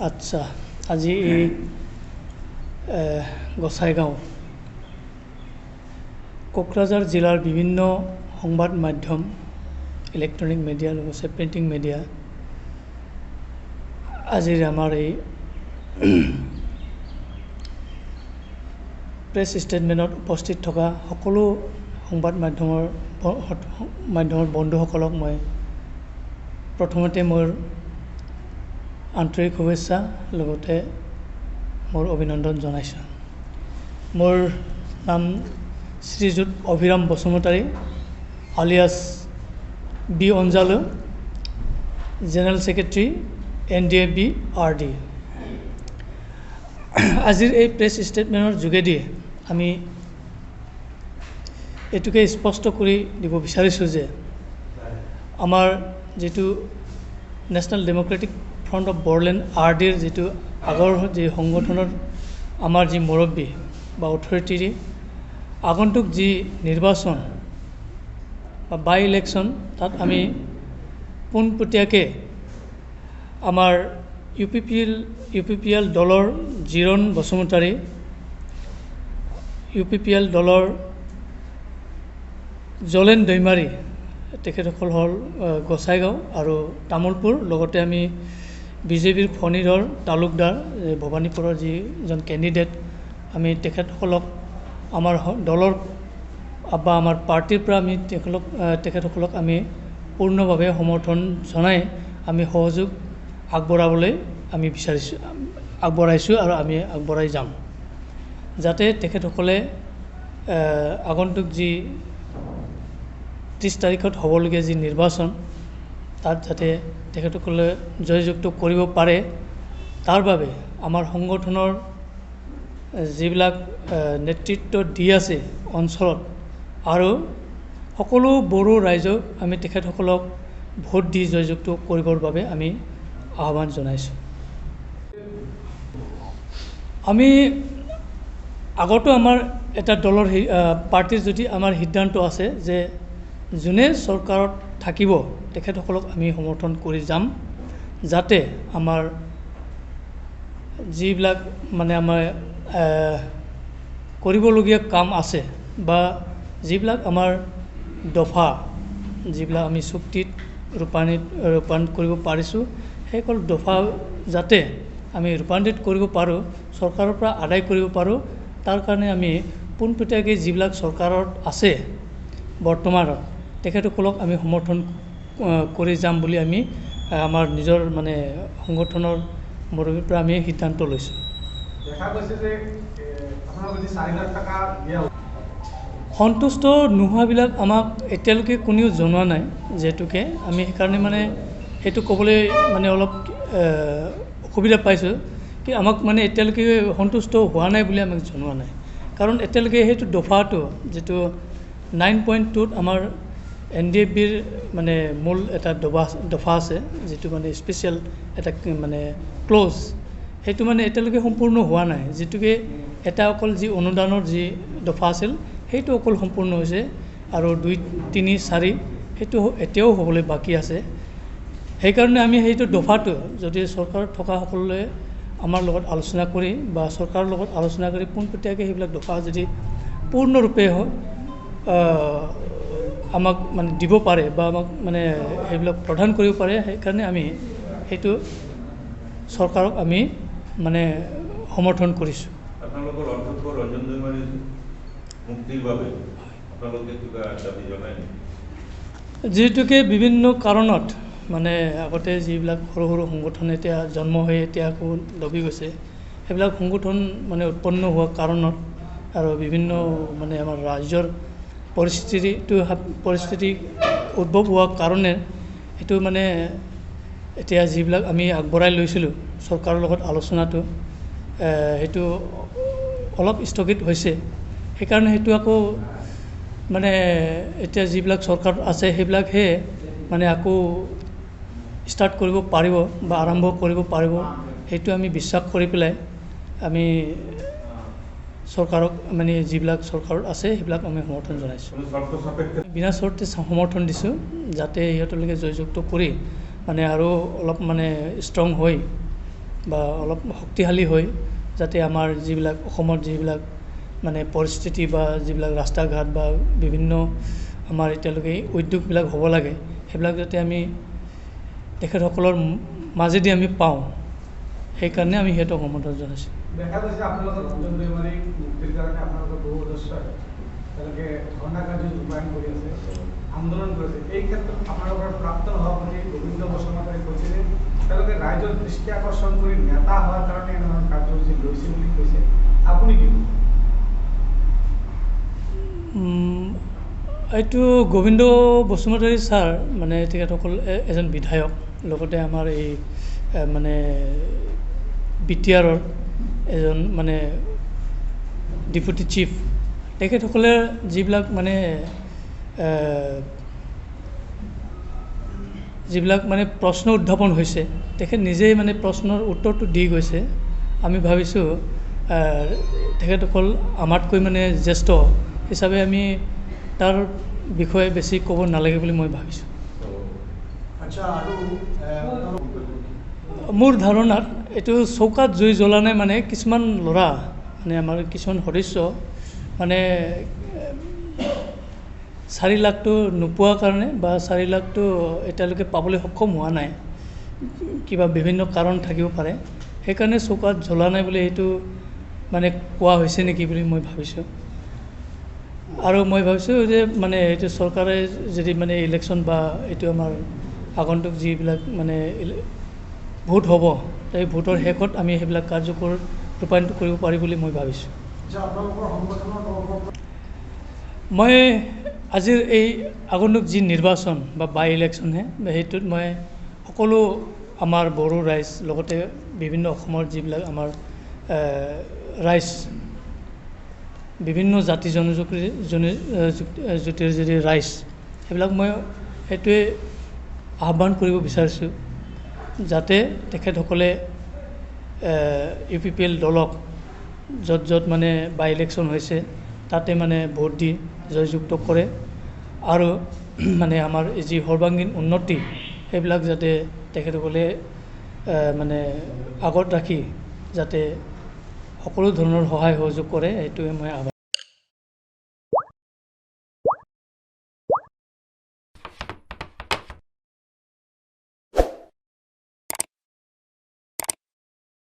আচ্ছা, আজি এই গোসাইগাঁও কোকৰাঝাৰ জিলাৰ বিভিন্ন সংবাদ মাধ্যম, ইলেক্ট্ৰনিক মিডিয়া লগতে প্ৰিণ্টিং মিডিয়া আজিৰ আমাৰ এই প্ৰেছ ষ্টেটমেণ্টত উপস্থিত থকা সকলো সংবাদ মাধ্যমৰ বন্ধুসকলক মই প্ৰথমতে মোৰ আন্তৰিক শুভেচ্ছা লগতে মোৰ অভিনন্দন জনাইছোঁ। মোৰ নাম Srijut Abhiram Basumatary alias B Anjalu, general secretary NDAB RD। আজিৰ এই প্ৰেছ ষ্টেটমেণ্টৰ যোগেদি আমি এইটোকে স্পষ্ট কৰি দিব বিচাৰিছোঁ যে আমাৰ যিটো national democratic front of Bodoland RDৰ যিটো আগৰ যি সংগঠনৰ আমাৰ যি মুৰব্বী বা অথৰিটিৰ আগন্তুক যি নিৰ্বাচন বা বাই ইলেকশ্যন, তাত আমি পোনপটীয়াকৈ আমাৰ UPPL দলৰ জিৰণ বসুমতাৰী, UPPL দলৰ জলেন দৈমাৰী, তেখেতসকল হ'ল গোসাইগাঁও আৰু তামোলপুৰ, লগতে আমি BJPৰ ফণীধৰ তালুকদাৰ ভৱানীপুৰৰ যিজন কেণ্ডিডেট, আমি তেখেতসকলক আমাৰ দলৰ বা আমাৰ পাৰ্টিৰ পৰা আমি তেখেতসকলক আমি পূৰ্ণভাৱে সমৰ্থন জনাই আমি সহযোগ আগবঢ়াবলৈ আমি আগবঢ়াইছোঁ আৰু আমি আগবঢ়াই যাম, যাতে তেখেতসকলে আগন্তুক যি 30 তাৰিখত হ'বলগীয়া যি নিৰ্বাচন, তাত যাতে তেখেতসকলে জয়যুক্ত কৰিব পাৰে। তাৰ বাবে আমাৰ সংগঠনৰ যিবিলাক নেতৃত্ব দি আছে অঞ্চলত আৰু সকলো বড়ো ৰাইজক আমি তেখেতসকলক ভোট দি জয়যুক্ত কৰিবৰ বাবে আমি আহ্বান জনাইছোঁ। আমি আগতো আমাৰ এটা দলৰ পাৰ্টিৰ যদি আমাৰ সিদ্ধান্ত আছে যে যোনে চৰকাৰত থাকিব তেখেতসকলক আমি সমৰ্থন কৰি যাম, যাতে আমাৰ যিবিলাক মানে আমাৰ কৰিবলগীয়া কাম আছে বা যিবিলাক আমাৰ দফা, যিবিলাক আমি চুক্তিত ৰূপায়ণ কৰিব পাৰিছোঁ, সেইসকল দফা যাতে আমি ৰূপান্তৰিত কৰিব পাৰোঁ, চৰকাৰৰ পৰা আদায় কৰিব পাৰোঁ, তাৰ কাৰণে আমি পোনপটীয়াকৈ যিবিলাক চৰকাৰত আছে বৰ্তমানত তেখেতসকলক আমি সমৰ্থন কৰি যাম বুলি আমি আমাৰ নিজৰ মানে সংগঠনৰ মুৰব্বীৰ পৰা আমি সিদ্ধান্ত লৈছোঁ। সন্তুষ্ট নোহোৱাবিলাক আমাক এতিয়ালৈকে কোনেও জনোৱা নাই, যিহেতুকে আমি সেইকাৰণে মানে সেইটো ক'বলৈ মানে অলপ অসুবিধা পাইছোঁ কি আমাক মানে এতিয়ালৈকে সন্তুষ্ট হোৱা নাই বুলি আমাক জনোৱা নাই। কাৰণ এতিয়ালৈকে সেইটো দফাটো যিটো 9.2ত আমাৰ NDABৰ মানে মূল এটা দফা আছে, যিটো মানে স্পেচিয়েল এটা মানে ক্ল'জ, সেইটো মানে এতিয়ালৈকে সম্পূৰ্ণ হোৱা নাই। যিটোকে এটা অকল যি অনুদানৰ যি দফা আছিল সেইটো অকল সম্পূৰ্ণ হৈছে আৰু 2, 3, 4 সেইটো এতিয়াও হ'বলৈ বাকী আছে। সেইকাৰণে আমি সেইটো দফাটো যদি চৰকাৰত থকা সকলোৱে আমাৰ লগত আলোচনা কৰি বা চৰকাৰৰ লগত আলোচনা কৰি পোনপটীয়াকৈ সেইবিলাক দফা যদি পূৰ্ণৰূপে আমাক মানে দিব পাৰে বা আমাক মানে সেইবিলাক প্ৰদান কৰিব পাৰে, সেইকাৰণে আমি সেইটো চৰকাৰক আমি মানে সমৰ্থন কৰিছোঁ। যিহেতুকে বিভিন্ন কাৰণত মানে আগতে যিবিলাক সৰু সৰু সংগঠন এতিয়া জন্ম হৈ এতিয়া আকৌ দবি গৈছে, সেইবিলাক সংগঠন মানে উৎপন্ন হোৱা কাৰণত আৰু বিভিন্ন মানে আমাৰ ৰাজ্যৰ পৰিস্থিতি উদ্ভৱ হোৱাৰ কাৰণে এইটো মানে এতিয়া যিবিলাক আমি আগবঢ়াই লৈছিলোঁ চৰকাৰৰ লগত আলোচনাটো, সেইটো অলপ স্থগিত হৈছে। সেইকাৰণে সেইটো আকৌ মানে এতিয়া যিবিলাক চৰকাৰত আছে সেইবিলাকহে মানে আকৌ ষ্টাৰ্ট কৰিব পাৰিব বা আৰম্ভ কৰিব পাৰিব, সেইটো আমি বিশ্বাস কৰি পেলাই আমি চৰকাৰক মানে যিবিলাক চৰকাৰত আছে সেইবিলাক আমি সমৰ্থন জনাইছোঁ। বিনা চৰ্তে সমৰ্থন দিছোঁ, যাতে সিহঁতলৈকে জয়যুক্ত কৰি মানে আৰু অলপ মানে ষ্ট্ৰং হৈ বা অলপ শক্তিশালী হৈ যাতে আমাৰ যিবিলাক অসমত যিবিলাক মানে পৰিস্থিতি বা যিবিলাক ৰাস্তা ঘাট বা বিভিন্ন আমাৰ এতিয়ালৈকে উদ্যোগবিলাক হ'ব লাগে সেইবিলাক যাতে আমি তেখেতসকলৰ মাজেদি আমি পাওঁ সেইকাৰণে আমি সিহঁতক সমৰ্থন জনাইছোঁ। দেখা গৈছে আপোনালোকৰ ৰঞ্জন দৈমাৰীক মুক্তিৰ কাৰণে আপোনালোকৰ বহু সদস্যই তেওঁলোকে ধৰ্ণা কাৰ্য ৰূপায়ণ কৰি আছে, আন্দোলন কৰিছে। এই ক্ষেত্ৰত আপোনালোকৰ প্ৰাক্তন সভাপতি গোবিন্দ বসুমতাৰীয়ে কৈছে যে তেওঁলোকে ৰাইজৰ দৃষ্টি আকৰ্ষণ কৰি নেতা হোৱাৰ কাৰণে এনেধৰণৰ কাৰ্যসূচী লৈছে বুলি কৈছে, আপুনি কি ক'ব? এইটো গোবিন্দ বসুমতাৰী ছাৰ মানে তেখেতসকল এজন বিধায়ক, লগতে আমাৰ এই মানে বিটিআৰৰ এজন মানে ডেপুটি চিফ, তেখেতসকলে যিবিলাক মানে প্ৰশ্ন উত্থাপন হৈছে তেখেত নিজেই মানে প্ৰশ্নৰ উত্তৰটো দি গৈছে। আমি ভাবিছোঁ তেখেতসকল আমাতকৈ মানে জ্যেষ্ঠ হিচাপে আমি তাৰ বিষয়ে বেছি ক'ব নালাগে বুলি মই ভাবিছোঁ। মোৰ ধাৰণাত এইটো চৌকাত জুই জ্বলা নাই মানে কিছুমান ল'ৰা মানে আমাৰ কিছুমান সদস্য মানে 4 লাখটো নোপোৱাৰ কাৰণে বা 4 লাখটো এতিয়ালৈকে পাবলৈ সক্ষম হোৱা নাই, কিবা বিভিন্ন কাৰণ থাকিব পাৰে, সেইকাৰণে চৌকাত জ্বলা নাই বুলি এইটো মানে কোৱা হৈছে নেকি বুলি মই ভাবিছোঁ। আৰু মই ভাবিছোঁ যে মানে এইটো চৰকাৰে যদি মানে ইলেকশ্যন বা এইটো আমাৰ আগন্তুক যিবিলাক মানে ভোট হ'ব এই ভোটৰ শেষত আমি সেইবিলাক কাৰ্যকৰ ৰূপায়ণ কৰিব পাৰি বুলি মই ভাবিছোঁ। মই আজিৰ এই আগন্তুক যি নিৰ্বাচন বা বাই ইলেকশ্যনহে সেইটোত মই সকলো আমাৰ বড়ো ৰাইজ লগতে বিভিন্ন অসমৰ যিবিলাক আমাৰ ৰাইজ বিভিন্ন জাতি জনজাতিৰ যদি ৰাইজ সেইবিলাক মই সেইটোৱে আহ্বান কৰিব বিচাৰিছোঁ যাতে তেখেতসকলে UPPL দলক য'ত য'ত মানে বাই ইলেকশ্যন হৈছে তাতে মানে ভোট দি জয়যুক্ত কৰে আৰু মানে আমাৰ যি সৰ্বাংগীন উন্নতি সেইবিলাক যাতে তেখেতসকলে মানে আগত ৰাখি যাতে সকলো ধৰণৰ সহায় সহযোগ কৰে সেইটোৱে মই আহ্বান